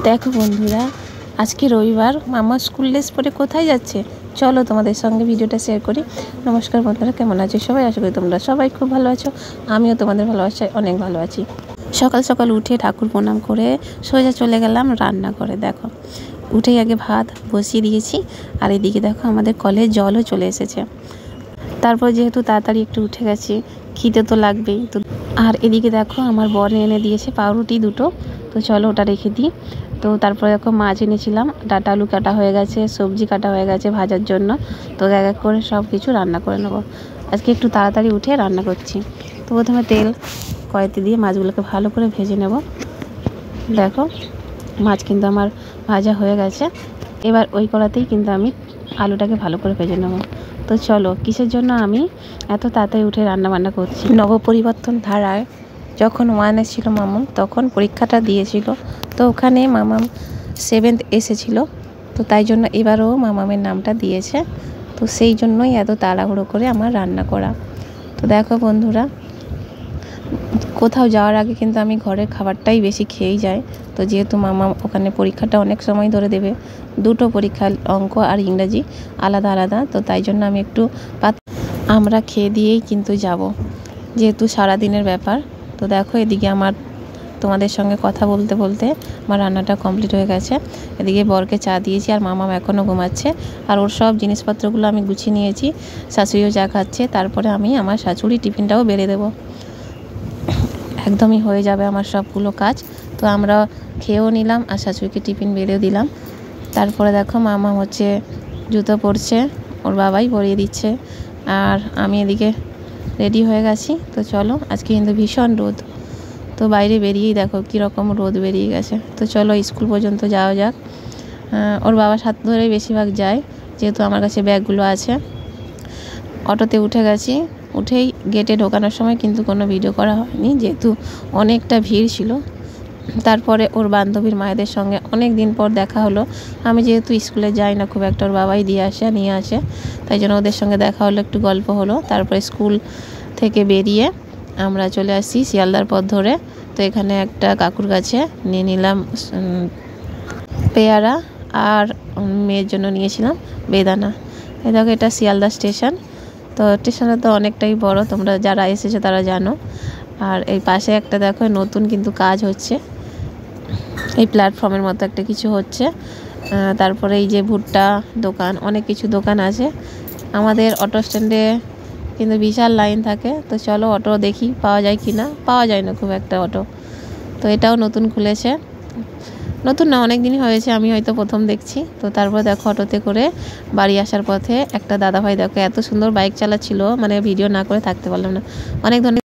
দেখো বন্ধুরা, আজকে রবিবার, মামা স্কুল ড্রেস পরে কোথায় যাচ্ছে চলো তোমাদের সঙ্গে ভিডিওটা শেয়ার করি। নমস্কার বন্ধুরা, কেমন আছো সবাই? আশা করি তোমরা সবাই খুব ভালো আছো। আমিও তোমাদের ভালোবাসায় অনেক ভালো আছি। সকাল সকাল উঠে ঠাকুর প্রণাম করে সোজা চলে গেলাম রান্না করে। দেখো উঠেই আগে ভাত বসিয়ে দিয়েছি, আর এদিকে দেখো আমাদের কলে জলও চলে এসেছে। তারপর যেহেতু তাড়াতাড়ি একটু উঠে গেছি, খিদে তো লাগবেই। তো আর এদিকে দেখো আমার বর এনে দিয়েছে পাউরুটি দুটো, তো চলো ওটা রেখে দিই। তো তারপরে দেখো মাছ এনেছিলাম, ডাটা আলু কাটা হয়ে গেছে, সবজি কাটা হয়ে গেছে ভাজার জন্য। তো এক এক করে সব কিছু রান্না করে নেবো। আজকে একটু তাড়াতাড়ি উঠে রান্না করছি। তো প্রথমে তেল কড়াইতে দিয়ে মাছগুলোকে ভালো করে ভেজে নেব। দেখো মাছ কিন্তু আমার ভাজা হয়ে গেছে। এবার ওই কড়াতেই কিন্তু আমি আলুটাকে ভালো করে ভেজে নেব। তো চলো, কিসের জন্য আমি এত তাড়াতাড়ি উঠে রান্নাবান্না করছি। নবপরিবর্তন ধারায় যখন 1 ছিল মামাম, তখন পরীক্ষাটা দিয়েছিল। তো ওখানে মামাম 7th এসেছিল, তো তাই জন্য এবারও মামামের নামটা দিয়েছে। তো সেই জন্যই এত তাড়াহুড়ো করে আমার রান্না করা। তো দেখো বন্ধুরা, কোথাও যাওয়ার আগে কিন্তু আমি ঘরের খাবারটাই বেশি খেয়েই যাই। তো যেহেতু মামা ওখানে পরীক্ষাটা অনেক সময় ধরে দেবে, দুটো পরীক্ষা, অঙ্ক আর ইংরাজি আলাদা আলাদা, তো তাই জন্য আমি একটু আমরা খেয়ে দিয়েই কিন্তু যাব, যেহেতু সারাদিনের ব্যাপার। তো দেখো এদিকে আমার তোমাদের সঙ্গে কথা বলতে বলতে আমার রান্নাটা কমপ্লিট হয়ে গেছে। এদিকে বরকে চা দিয়েছি, আর মামাম এখনও ঘুমাচ্ছে। আর ওর সব জিনিসপত্রগুলো আমি গুছিয়ে নিয়েছি। শাশুড়িও চা খাচ্ছে, তারপরে আমি আমার শাশুড়ি টিফিনটাও বেড়ে দেবো। একদমই হয়ে যাবে আমার সবগুলো কাজ। তো আমরা খেয়েও নিলাম আর শাশুড়িকে টিফিন বেড়েও দিলাম। তারপরে দেখো মামা হচ্ছে জুতো পরছে, ওর বাবাই পরিয়ে দিচ্ছে, আর আমি এদিকে রেডি হয়ে গেছি। তো চলো, আজকে কিন্তু ভীষণ রোদ। তো বাইরে বেরিয়েই দেখো কীরকম রোদ বেরিয়ে গেছে। তো চলো স্কুল পর্যন্ত যাওয়া যাক। ওর বাবার হাত ধরেই বেশিরভাগ যায়, যেহেতু আমার কাছে ব্যাগগুলো আছে। অটোতে উঠে গেছি। উঠেই গেটে ঢোকানোর সময় কিন্তু কোনো ভিডিও করা হয়নি, যেহেতু অনেকটা ভিড় ছিল। তারপরে ওর বান্ধবীর মায়েদের সঙ্গে অনেক দিন পর দেখা হলো। আমি যেহেতু স্কুলে যাই না খুব একটা, ওর বাবাই দিয়ে আসে, নিয়ে আসে, তাই জন্য ওদের সঙ্গে দেখা হলো, একটু গল্প হলো। তারপরে স্কুল থেকে বেরিয়ে আমরা চলে আসি শিয়ালদার পথ ধরে। তো এখানে একটা কাকুর কাছে নিয়ে নিলাম পেয়ারা, আর মেয়ের জন্য নিয়েছিলাম বেদানা। এই দেখো এটা শিয়ালদা স্টেশন। তো স্টেশনটা তো অনেকটাই বড়, তোমরা যারা এসেছো তারা জানো। আর এই পাশে একটা দেখো নতুন কিন্তু কাজ হচ্ছে, এই প্ল্যাটফর্মের মতো একটা কিছু হচ্ছে। তারপরে এই যে ভুট্টা দোকান, অনেক কিছু দোকান আছে। আমাদের অটো স্ট্যান্ডে কিন্তু বিশাল লাইন থাকে। তো চলো অটো দেখি পাওয়া যায় কি না। পাওয়া যায় না খুব একটা অটো। তো এটাও নতুন খুলেছে, নতুন না অনেক দিনই হয়েছে, আমি হয়তো প্রথম দেখছি। তো তারপর দেখো অটোতে করে বাড়ি আসার পথে একটা দাদাভাই দেখো এত সুন্দর বাইক চালাচ্ছিল, মানে ভিডিও না করে থাকতে পারলাম না। অনেক ধন্যবাদ।